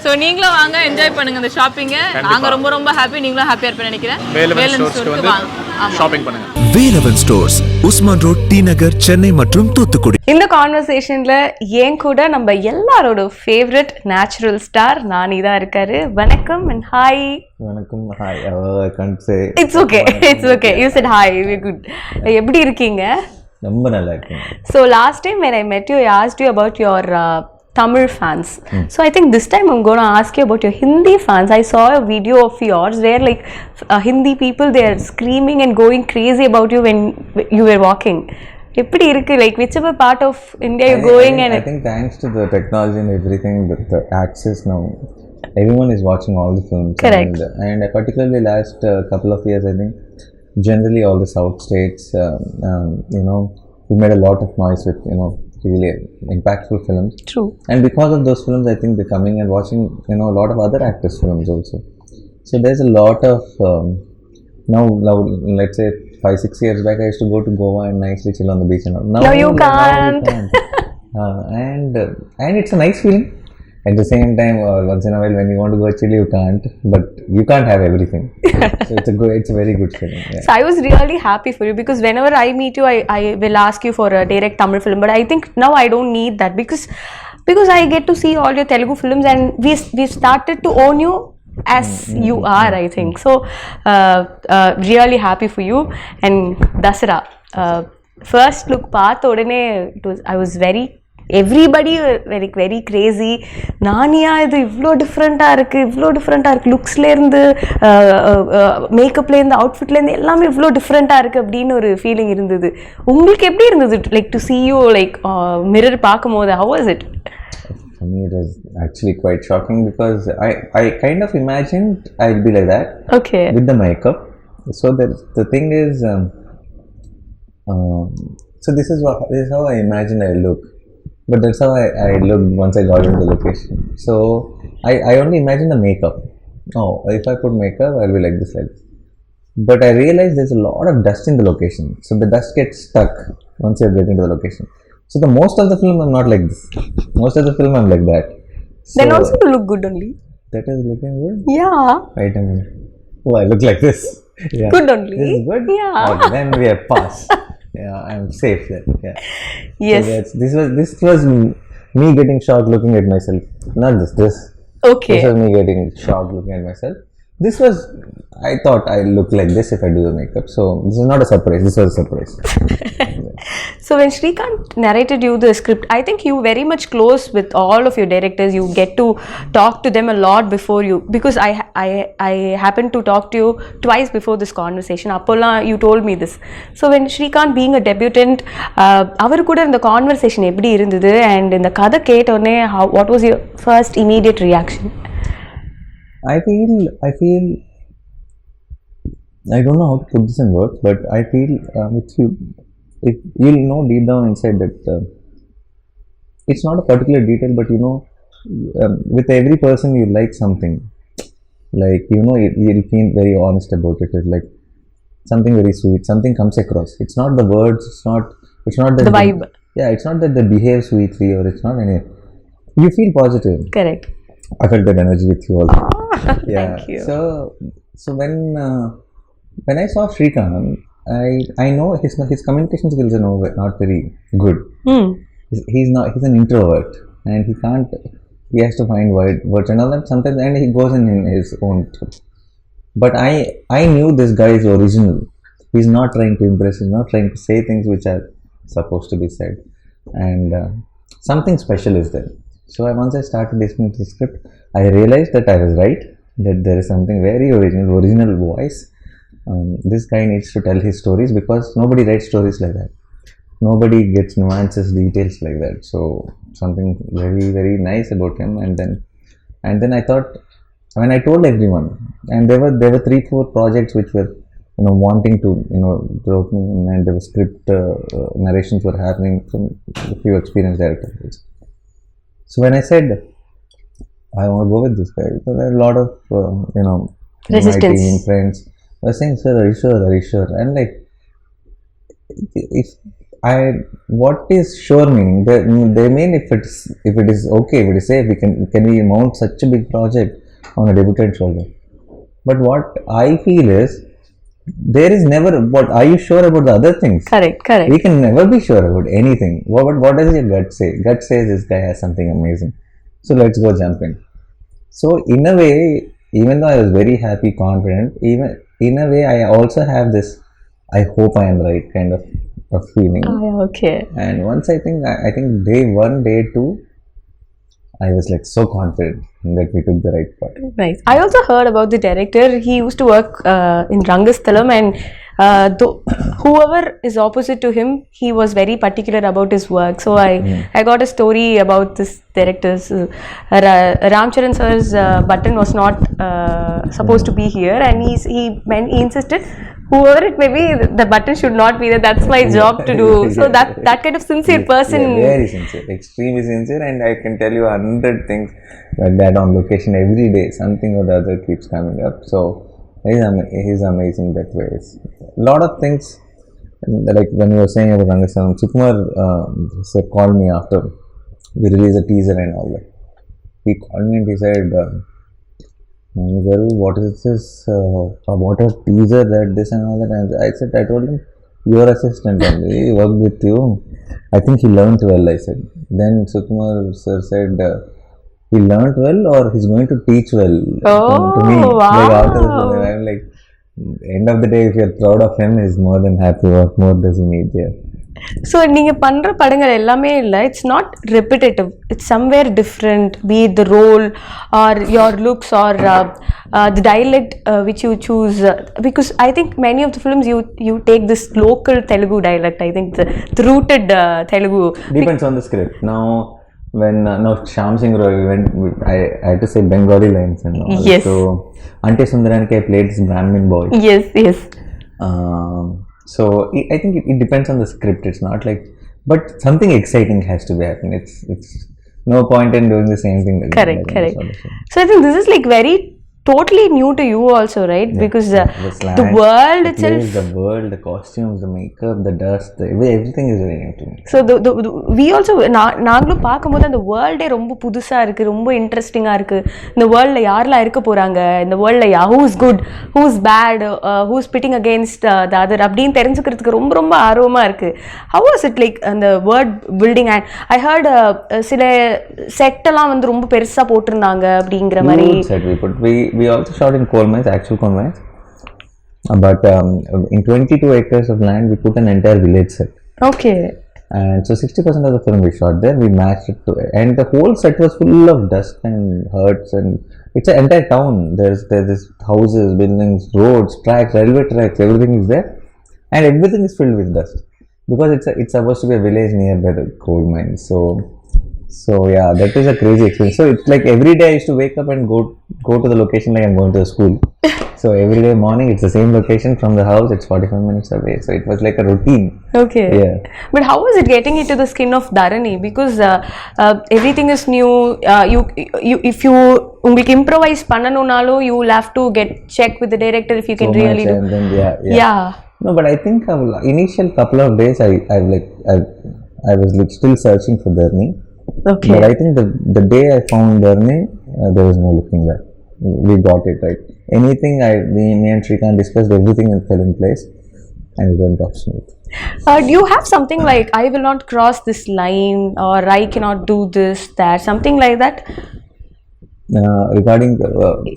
So நீங்களும் வாங்க enjoy பண்ணுங்க இந்த ஷாப்பிங்கை. நாங்கள் ரொம்ப ரொம்ப ஹாப்பி, நீங்களும் ஹாப்பியாக இருப்பேன்னு நினைக்கிறேன். வேலவன் ஸ்டோருக்கு வாங்க, ஷாப்பிங் பண்ணுங்க. Velavan stores, Usman road, T Nagar, Chennai மற்றும் தூத்துக்குடி. இந்த கான்வர்சேஷன்ல ஏன் கூட நம்ம எல்லாரோட ஃபேவரட் நேச்சுரல் ஸ்டார் நானி தான் இருக்காரு. வணக்கம் அண்ட் ஹாய். வணக்கம், hi. I can't say. It's okay. You said hi. We're good. எப்படி இருக்கீங்க? ரொம்ப நல்லா இருக்கேன். So last time when I met you, I asked you about your Tamil fans. So I think this time I'm going to ask you about your Hindi fans. I saw a video of yours where like Hindi people, they are screaming and going crazy about you when you were walking. எப்படி இருக்கு, like whichever part of India you're going? I think thanks to the technology and everything, the access now, everyone is watching all the films. Correct. And particularly last couple of years, I think generally all the south states, we made a lot of noise with really impactful films. True. And because of those films, I think they're coming and watching a lot of other actors' films also. So there's a lot of now let's say 5-6 years back, I used to go to Goa and nicely chill on the beach and all. Now you can't. And it's a nice feeling. At the same time, once in a while when you want to go chill, you can't. But you can't have everything. So it's a very good feeling. Yeah. So I was really happy for you because whenever I meet you, I will ask you for a direct Tamil film. But I think now I don't need that because I get to see all your Telugu films and we started to own you as you are, I think. So really happy for you. And Dasara, first look paatha odane I was everybody very crazy. Naniya இது இவ்ளோ டிஃபரெண்டா இருக்கு லுக்ஸ்ல இருந்து மேக்கப்ல இருந்து அவுட்ஃபிட்ல இருந்து எல்லாமே இவ்ளோ டிஃபரெண்டா இருக்கு அப்படின்னு ஒரு ஃபீலிங் இருந்தது. உங்களுக்கு எப்படி இருந்தது, like to see you like mirror பார்க்கும்போது? How was it? For me, it was actually quite shocking because I kind of imagined I'll be like that. Okay. With the makeup. So the thing is, so this is how I imagine I look. But that's how I looked once I got into the location. So I only imagine the makeup. Oh, if I put makeup, I'll be like this. But I realized there's a lot of dust in the location. So the dust gets stuck once you get into the location. So the most of the film I'm not like this. Most of the film I'm like that. So then also you look good only. That is looking good? Yeah. Right, I mean, oh, I look like this. Yeah. Good only. This is good? Yeah. Okay, then we have passed. Yeah, I'm safe then. Yeah. Yes. So this was me getting shocked looking at myself. Not this. Okay. This was me getting shocked looking at myself. This was, I thought I look like this if I do the makeup. So this is not a surprise. This was a surprise. So when Srikanth narrated you the script, I think you very much close with all of your directors. You get to talk to them a lot before you, because I happened to talk to you twice before this conversation. Appola, you told me this. So when Srikanth being a debutant, அவர் கூட இந்த conversation எப்படி இருந்தது, and இந்த கதை கேட்டோடனே what was your first immediate reaction? I feel I don't know how to put this in words, but I feel if you'll know deep down inside that it's not a particular detail, but with every person you like something, like you'll feel very honest about it. It's like something very sweet, something comes across. It's not the words, it's not that the vibe. Yeah, it's not that they behave sweetly, or it's not any. You feel positive. Correct. I felt that energy with you also. Yeah. Thank you. So when I saw Srikanth, I know his communication skills are not very good. He's an introvert, and he has to find words and all that sometimes, and he goes in his own trip. But I knew this guy is original. He's not trying to impress, he's not trying to say things which are supposed to be said, and something special is there. So once I started listening to the script, I realized that I was right, that there is something very original voice. This guy needs to tell his stories, because nobody writes stories like that. Nobody gets nuances, details like that. So something very, very nice about him. And then I thought, when I told everyone, and there were 3-4 projects which were wanting to drop me, and there were script narrations were happening from a few experienced directors. So when I said I want to go with this guy, there were a lot of resistance. My team, friends were saying, "Sir, are you sure? And like, if what is sure meaning? They mean if it is okay, if it is safe, can we mount such a big project on a debutant shoulder? But what I feel is, there is never, what are you sure about the other things? Correct. We can never be sure about anything. What does your gut say? Gut says this guy has something amazing, so let's go jump in. So in a way, even though I was very happy, confident, even in a way I also have this I hope I am right kind of feeling. Okay. And once I think day 1, day 2, I was like so confident that we took the right part. Nice. I also heard about the director. He used to work in Rangasthalam, and whoever is opposite to him, he was very particular about his work. So I got a story about this director's Ramcharan sir's button was not supposed to be here, and he insisted whoever it may be, the button should not be there. That's my job to do. So that kind of sincere person. Yeah, very sincere, extremely sincere, and I can tell you 100 things like that on location every day. Something or the other keeps coming up. So he's amazing that way. A lot of things, like when you were saying about Rangasam, Sukumar called me after we released a teaser and all that. He called me and he said, what is this? What a teaser, that this and all that. And I told him, your assistant only, he worked with you. I think he learnt well, I said. Then Sukumar sir said, he learnt well or he's going to teach well to me. Wow. Like after the film, I'm like, end of the day, if you're proud of him, he's more than happy. What more does he need there? So நீங்கள் பண்ணுற படங்கள் எல்லாமே இல்லை, it's not repetitive, it's somewhere different, be it the role or your looks or the dialect which you choose, because I think many of the films you take this local Telugu dialect. I think the rooted Telugu depends on the script. Now Shyam Singh Roy went, I had to say Bengali lines and all. Yes. So Ante Sundaraniki I played this Brahmin boy. Yes. So I think it depends on the script. It's not like, but something exciting has to be happening. It's no point in doing the same thing again. Correct. So I think this is like very totally new to you also, right? Yeah, because the world itself, the world, the costumes, the makeup, the dust, everything is very new to me. So we also நாங்களும் பார்க்கும்போது அந்த வேர்ல்டே ரொம்ப புதுசா இருக்கு, ரொம்ப இன்ட்ரெஸ்டிங்கா இருக்கு. இந்த வேர்ல்ட்ல யாரெல்லாம் இருக்க போறாங்க, இந்த வேர்ல்ட்ல who's good, who's bad, who's pitting against the other அப்படின்னு தெரிஞ்சுக்கிறதுக்கு ரொம்ப ரொம்ப ஆர்வமா இருக்கு. How was it like அந்த world building? And I heard சில செட் எல்லாம் வந்து ரொம்ப பெருசா போட்டிருந்தாங்க அப்படிங்கிற மாதிரி. We also shot in coal mines, actual coal mines. But in 22 acres of land, we put an entire village set. Okay. And so 60% of the film we shot there, we matched it to, and the whole set was full of dust and huts, and it's an entire town. There's houses, buildings, roads, tracks, railway tracks, everything is there, and everything is filled with dust because it's supposed to be a village nearby the coal mines. So yeah, that is a crazy experience. So it's like every day I used to wake up and go to the location like I'm going to a school. So every day morning it's the same location from the house. It's 45 minutes away. So it was like a routine. Okay. Yeah. But how was it getting into the skin of Dharani? Because everything is new. You if you உங்களுக்கு improvise பண்ணனும்னாலும் you will have to check with the director if you can really do. And then, yeah. No, but I think initial couple of days I was like still searching for Dharani. Okay. But I think the day I found Dharani, there was no looking back. We got it right. Anything me and Shrikant discussed, everything fell in place, and it went off smooth. Do you have something like I will not cross this line, or I cannot do this, that, something like that? Regarding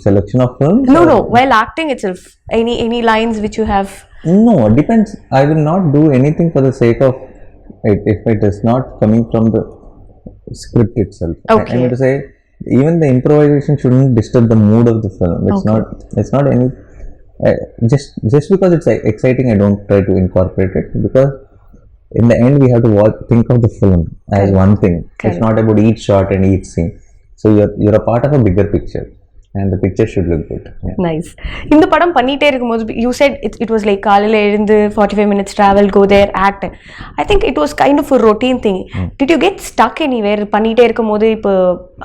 selection of films? No. While acting itself, any lines which you have? No, it depends. I will not do anything for the sake of it if it is not coming from the script itself. Okay. I mean to say, even the improvisation shouldn't disturb the mood of the film. It's not any just because it's exciting, I don't try to incorporate it, because in the end we have to think of the film as one thing. Correct. It's not about each shot and each scene. So you're a part of a bigger picture, and the picture should look good. Yeah. Nice. இந்த படம் பண்ணிட்டே இருக்கும்போது you said it was like காலையில எழுந்து 45 minutes travel, go there, act. I think it was kind of a routine thing. Did you get stuck anywhere பண்ணிட்டே இருக்கும்போது இப்போ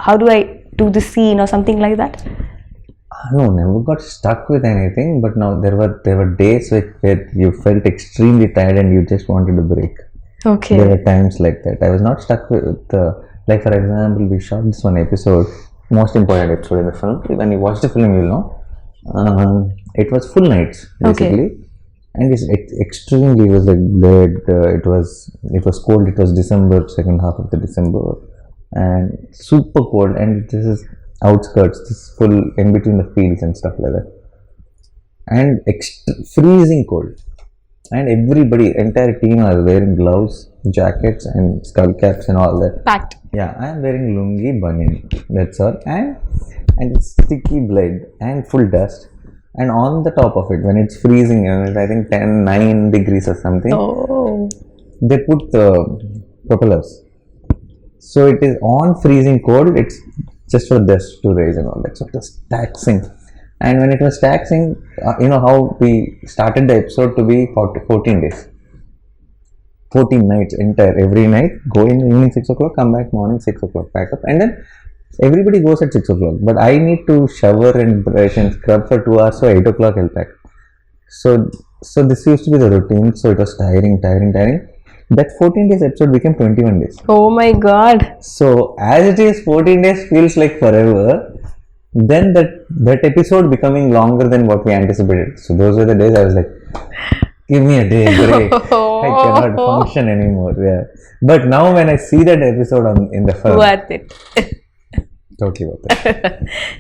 how do I do this scene or something like that? No, never got stuck with anything, but now there were days where you felt extremely tired and you just wanted a break. Okay. There were times like that. I was not stuck with like for example, we shot this one episode, most important episode in the film. When you watch the film, you'll know. It was full nights basically, and it extremely was like dead. It was cold. It was December, second half of the December, and super cold. And this is outskirts, this full in between the fields and stuff like that, and freezing cold. And everybody, entire team are wearing gloves, jackets, and skull caps and all that. Packed. Yeah, I am wearing lungi, banian. That's all. And it's sticky blood and full dust. And on the top of it, when it's freezing, I think 9 degrees or something, they put the propellers. So it is on freezing cold. It's just for dust to raise and all that. So it was taxing. And when it was taxing, you know how we started the episode to be 14 days. 14 nights entire, every night, go in evening 6 o'clock, come back morning 6 o'clock, pack up, and then everybody goes at 6 o'clock. But I need to shower and brush and scrub for 2 hours, so 8 o'clock I'll pack. So this used to be the routine, so it was tiring. That 14 days episode became 21 days. Oh my god. So as it is, 14 days feels like forever. Then that episode becoming longer than what we anticipated. So those were the days I was like, give me a day break. I cannot function anymore. Yeah. But now when I see that episode in the film, Worth it. totally worth it.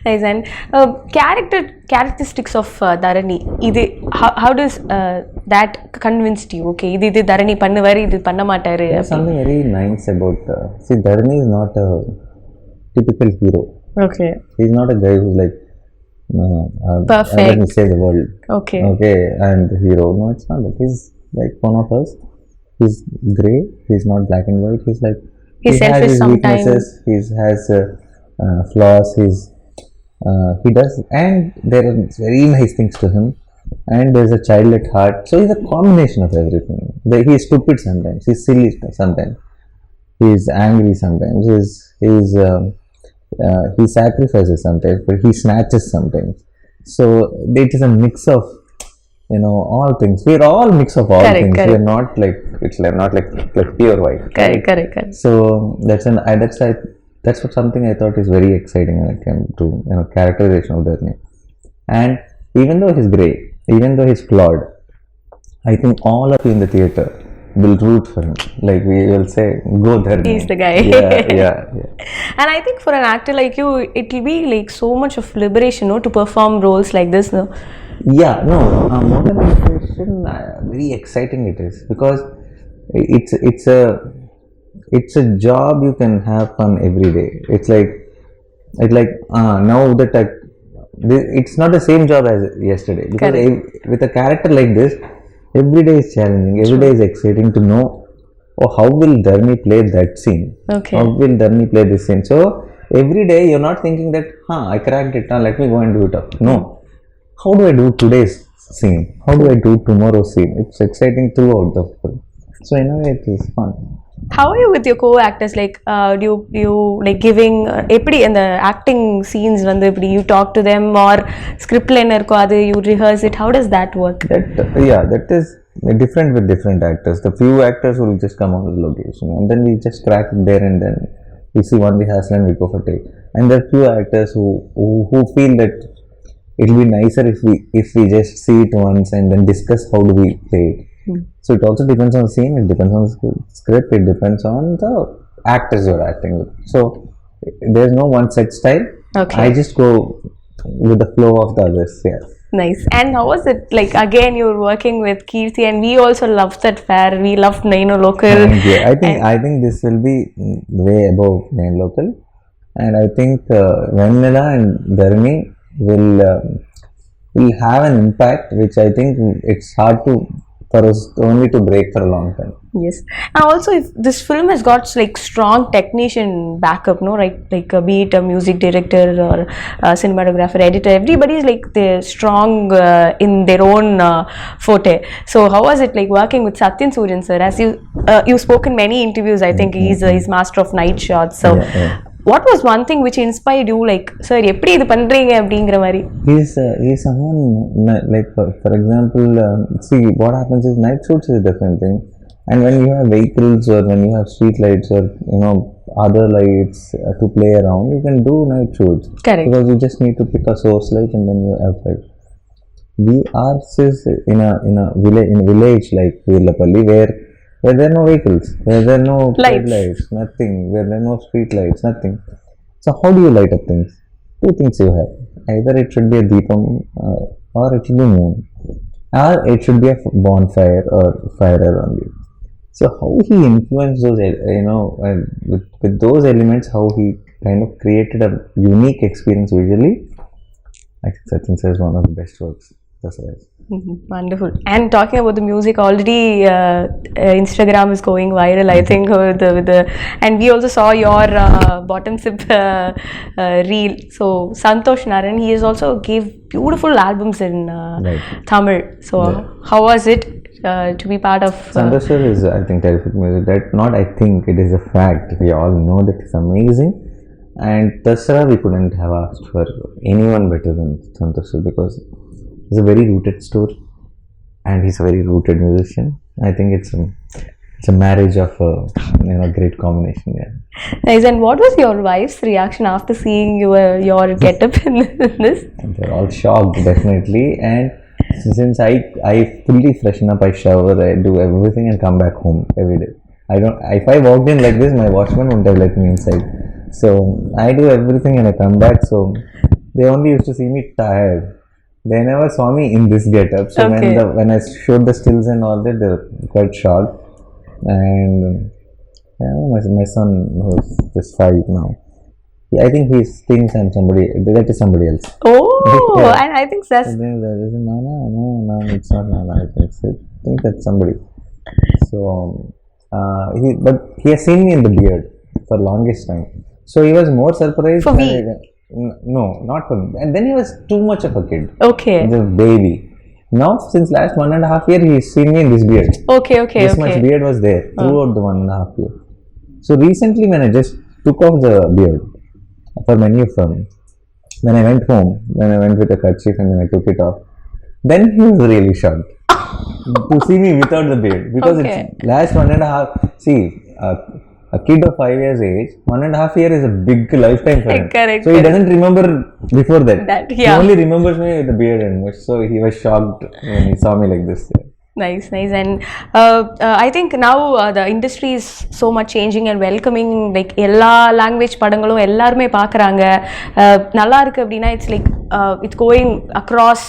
Nice. And characteristics of Dharani. How does that convinced you? Okay, இது Dharani பண்ணுவாரு, இது பண்ண மாட்டாரு. There's something very nice about see, Dharani is not a typical hero. Okay. He's not a guy who's like perfect. Let me save the world. Okay. I'm the hero. No, it's not that. He's like one of us. He's grey. He's not black and white. He's like he's selfish has his sometimes. weaknesses. He has flaws. He does, and there are very nice things to him. And there's a child at heart. So he's a combination of everything. He's stupid sometimes. He's silly sometimes. He's angry sometimes. He sacrifices sometimes, but he snatches sometimes. So it is a mix of, all things. We are all mix of all things. We are not like, it's like not like pure white. Correct. So that's what something I thought is very exciting when it came to characterization of Dharani. And even though he's grey, even though he's flawed, I think all of you in the theatre will root for him. Like we will say, go Dharani. He's the guy. Yeah. And I think for an actor like you, it will be like so much of liberation, to perform roles like this, no? Yeah, no. More than liberation, very exciting it is, because it's a job you can have fun every day. It's like now that it's not the same job as yesterday, because with a character like this, every day is challenging, every day is exciting to know, how will Dharani play that scene? Okay. How will Dharani play this scene? So every day you're not thinking that, I cracked it, let me go and do it up. No. How do I do today's scene? How do I do tomorrow's scene? It's exciting throughout the film. So in a way it is fun. How are you with your co-actors? Like, do you like giving eppadi in the acting scenes vandu eppadi you talk to them, or script line irko adu you rehearse it? How does that work? That is different with different actors. The few actors will just come on the location and then we just crack it there and then we see one rehearsal and we go for take. And there are few actors who feel that it will be nicer if we just see it once and then discuss how do we play it. So it also depends on the scene, it depends on the script, it depends on the actors you're acting with. So there's no one set style. Okay. I just go with the flow of the others. Yeah. Nice. And how was it? Like, again, you're working with Keerthy, and we also loved that fair. We loved Naino Local. Thank you. I think this will be way above Naino Local, and I think Vanilla and Dharani will have an impact which I think it's hard for us only to break for a long time. Yes. And also, if this film has got like strong technician backup, no, right? Like be it a music director or a cinematographer, editor, everybody is like they're strong in their own forte. So how was it like working with Satyan Suryan sir? As you spoke in many interviews, I think he's master of night shots. So what was one thing which inspired you, like, sir, eppadi idu pandreenga அப்படிங்கற மாதிரி? He's someone like for example, see what happens is night shoots is a different thing. And when you have vehicles or when you have street lights or other lights to play around, you can do night shoots. Correct. Because you just need to pick a source light and then you have light. We are in a village like Virlapalli where there are no vehicles, where there are no lights, nothing, where there are no street lights, nothing. So how do you light up things? Two things you have. Either it should be a deepam or it should be moon, or it should be a bonfire or fire around you. So how he influenced those, with those elements, how he kind of created a unique experience visually. I think Sachin sir is one of the best works. That's right. Wonderful. And talking about the music, already Instagram is going viral, I think, with the and we also saw your bottom sip reel. So Santosh Naran, he has also gave beautiful albums in Tamil. So how was it to be part of? Santosh sir is, I think, terrific music. I think, it is a fact. We all know that it's amazing. And Dasara, we couldn't have asked for anyone better than Santosh sir, because he's a very rooted story and he's a very rooted musician. I think it's a marriage of a great combination. Yeah. Nice. And what was your wife's reaction after seeing your getup in this? They're all shocked, definitely. And since I fully freshen up, I shower, I do everything and come back home every day. If I walked in like this, my watchman wouldn't have let me inside. So I do everything and I come back. So they only used to see me tired. They never saw me in this getup. So when I showed the stills and all that, they were quite shocked. And my son, who's just 5 now, I think he thinks I'm somebody else. Oh, and I think that's... No, it's not Nana. I think that's somebody. So, but he has seen me in the beard for longest time. So he was more surprised. For me? No, not for me. And then he was too much of a kid. Okay. The baby. Now, since last 1.5 years, he's seen me in this beard. Okay. This much beard was there throughout the 1.5 years. So recently, when I just took off the beard, for many of them, when I went home, when I went with a kerchief and then I took it off, then he was really shocked to see me without the beard, because it's last 1.5. See, a kid of 5 years age, 1.5 years is a big lifetime for him. Correct. So he doesn't remember before that. Yeah. He only remembers me with the beard and much. So he was shocked when he saw me like this. Nice. And I think now the industry is so much changing and welcoming. Like எல்லா language படங்களும் எல்லாருமே பார்க்குறாங்க. நல்லா இருக்கு அப்படின்னா it's like it's going across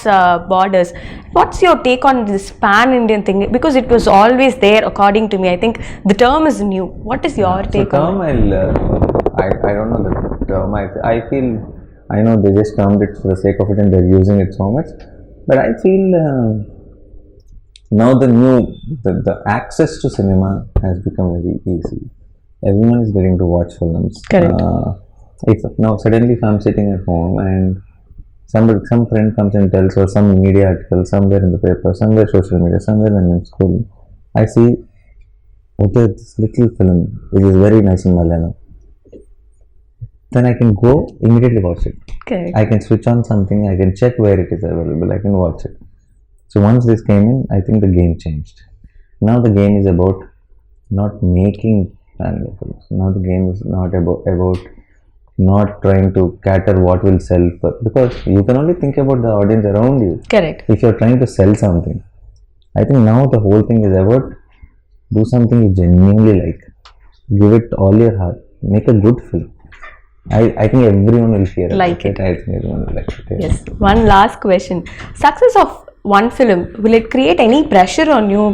borders. What's your take on this pan-Indian thing? Because it was always there, according to me. I think the term is new. What is your take on it? I don't know the term. I feel, I know they just termed it for the sake of it and they're using it so much. But I feel now the access to cinema has become very easy. Everyone is getting to watch films. Correct. Now suddenly if I'm sitting at home and some friend comes and tells, or some media article somewhere in the paper, somewhere social media, somewhere when I'm in school, I see, okay, this little film which is very nice in Malayalam, then I can go immediately watch it. Okay. I can switch on something, I can check where it is available, I can watch it. So once this came in, I think the game changed. Now the game is about not making family films. Now the game is not about not trying to cater what will sell, because you can only think about the audience around you. Correct. If you're trying to sell something, I think now the whole thing is about do something you genuinely like, give it all your heart, make a good film. I think everyone will hear like it. I think everyone will like it. Yeah. Yes. One last question. Success of one film, will it create any pressure on you?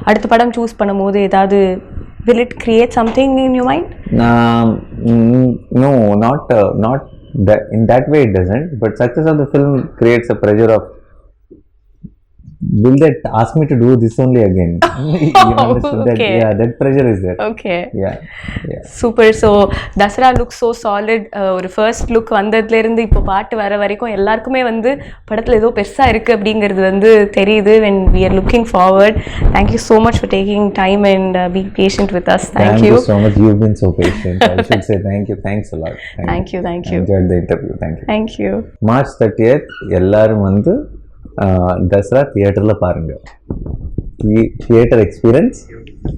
அடுத்த படம் choose பண்ணும்போது ஏதாவது, will it create something in your mind? No, not that. In that way it doesn't. But success of the film creates a pressure of, will that ask me to do this only again? You understand that? Yeah, that pressure is there. Okay. Yeah. Super. So Dasara looks so solid. ஒரு first look வந்ததுல இருந்து இப்போ பாட்டு வர வரைக்கும் எல்லாருக்குமே வந்து படத்துல ஏதோ பெருசா இருக்கு அப்படிங்கிறது வந்து தெரியுது. When we are looking forward. Thank you so much for taking time and being patient with us. Thank you so much. You've been so patient. I should say thank you. Thanks a lot. Thank you. I enjoyed the interview. Thank you. March 30th எல்லாரும் வந்து தசரா தியேட்டர்ல பாருங்க. Theatre experience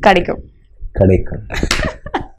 Kadaikum. Kadaikum.